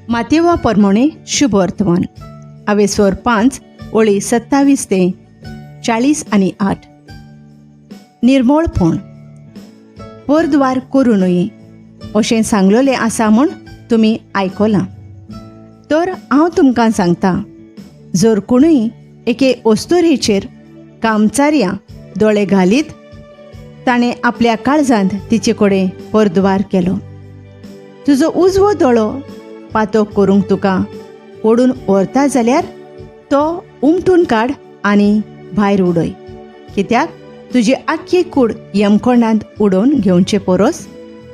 मातेवा प्रमाणे शुभ वर्तमान आवेस्वर 5 ओळी 27 ते 40 आणि 8. निर्मळपण परद्वार करूं नये अशें सांगलोलें आसा म्हूण तुमी आयकलां. तर हांव तुमकां सांगता, जर कोणूय एके अस्तुरेचेर कामचार्या दोळे घालीत ताणें आपल्या काळजांत तिचे कडेन परद्वार केलो. तुजो उजवो दोळो पातो करूंक तुका ओडून व्हरता जाल्यार तो उमटून काड आनी भायर उडय. कित्याक तुजी आख्खी कूड यमकोंडांत उडोवन घेवचे परस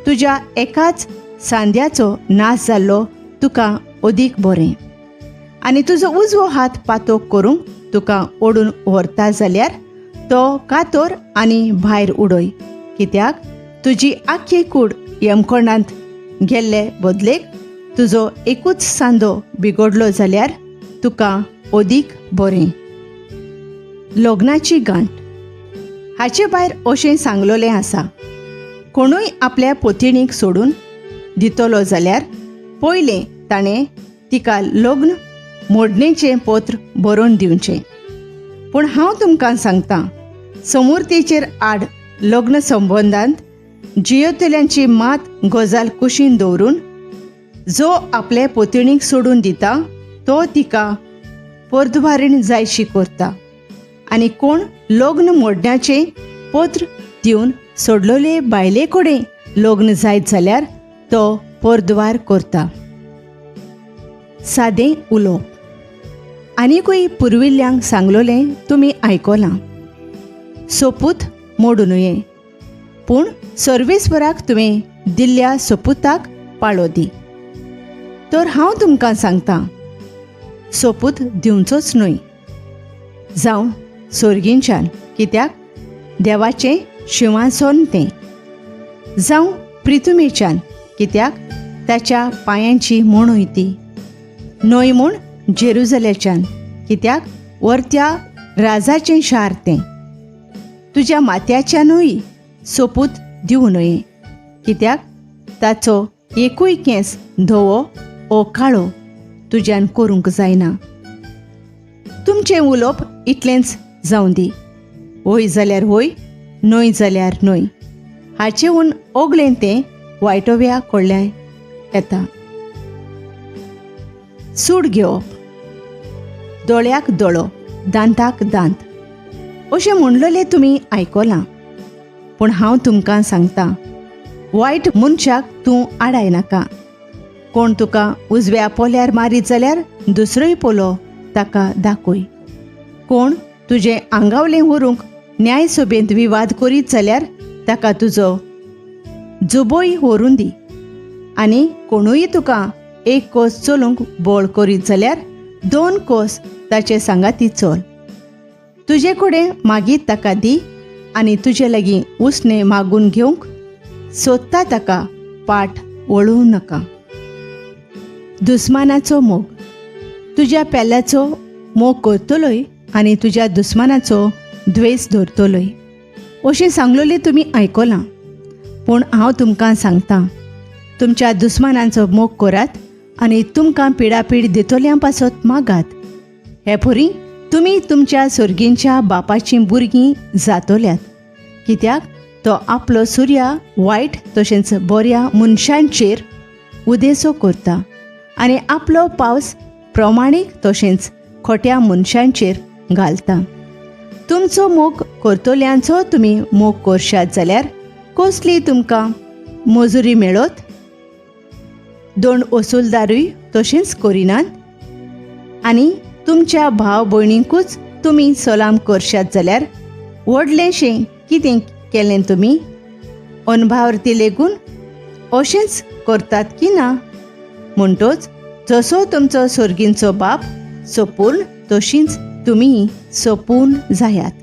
तुज्या एकाच सांद्याचो नाश जाल्लो तुका अदीक बरें. आनी तुजो उजवो हात पातो करूंक तुका ओडून व्हरता जाल्यार तो कातर आनी भायर उडय. कित्याक तुजी आख्खी कूड यमकोंडांत गेल्ले बदलेक तुजो एकूच सांदो बिगडलो जाल्यार तुका अदीक बरें. लग्नाची गांठ हाचे भायर अशें सांगलोलें आसा, कोणूय आपल्या पोतिणीक सोडून दितलो जाल्यार पयलें ताणें तिका लग्न मोडणेचें पत्र बरोवन दिवचें. पूण हांव तुमकां सांगतां, समूर्तीचेर आड लग्न संबंदांत जियेतल्यांची मात गजाल कुशीन दवरून जो आपले पोतिणीक सोडून दिता तो तिका परद्वारीण जायशी करता. आनी कोण लग्न मोडण्याचें पत्र दिवन सोडलोले बायले कडेन लग्न जायत जाल्यार तो परद्वार करता. सादें उलोवप आनीकूय पुर्विल्ल्यांक सांगलोलें तुमी आयकलां, सोपूत मोडूं नये, पूण सर्वेस्पराक तुवें दिल्ल्या सोपुताक पाळो दी. तर हांव तुमकां सांगतां, सोपूत दिवचोच न्हय, जावं सोर्गींच्यान, कित्याक देवाचें शिंवासन तें, जावं प्रितुमेच्यान, कित्याक ताच्या पांयांची मोणूय ती, न्हय म्हूण जेरुजलेच्यान, कित्याक वर्त्या राजाचें शार तें. तुज्या माथ्याच्यानूय सोपूत दिवं नये, कित्याक ताचो एकूय केंस धवो ओ काळो तुज्यान करूंक जायना. तुमचें उलोवप इतलेंच जावं दी, होय जाल्यार होय, न्हय जाल्यार न्हय. हाचेहून ओगलें तें वायटव्या कडल्यान येता. सूड घेवप दोळ्याक दोळो दांताक दांत अशें म्हणलोलें तुमी आयकलां. पूण हांव तुमकां सांगतां, वायट मनशाक तूं आडाय नाका. कोण तुका उजव्या पोल्यार मारीत जाल्यार दुसरोय पोलो ताका दाखय. कोण तुजें आंगावलें व्हरूंक न्याय सभेंत विवाद करीत जाल्यार ताका तुजो जुबोय व्हरून दी. आनी कोणूय तुका एक कोस चलूंक बोळ करीत जाल्यार 2 कोस ताचे सांगाती चल. तुजे कडेन मागीत ताका दी, आनी तुजे लागीं उसणें मागून घेवंक सोदता ताका पाट वळूं नाका. दुस्मानाचो मोग तुज्या पेल्याचो मोग करतलोय आनी तुज्या दुस्मानाचो द्वेस धरतलोय अशें सांगलोलें तुमी आयकलां. पूण हांव तुमकां सांगतां, तुमच्या दुस्मानांचो मोग करात आनी तुमकां पिडापीड दितोल्यां पासत मागात. हे परी तुमी तुमच्या सर्गींच्या बापाचीं भुरगीं जातोल्यात, कित्याक तो आपलो सुर्या वायट तशेंच बऱ्या मनशांचेर उदेसो करता आनी आपलो पावस प्रमाणीक तशेंच खोट्या मनशांचेर घालता. तुमचो मोग करतल्यांचो तुमी मोग करशात जाल्यार कसली तुमकां मजुरी मेळत? दोंड वसूलदारूय तशेंच करिनात. आनी तुमच्या भाव भयणींकूच तुमी सलाम करशात जाल्यार व्हडलेंशें कितें केलें तुमी? अनभावरती लेगून अशेंच करतात की ना? म्हणटोच जसो तुमचो सर्गींचो बाप सोपून तशींच तुमी सोपून जायात.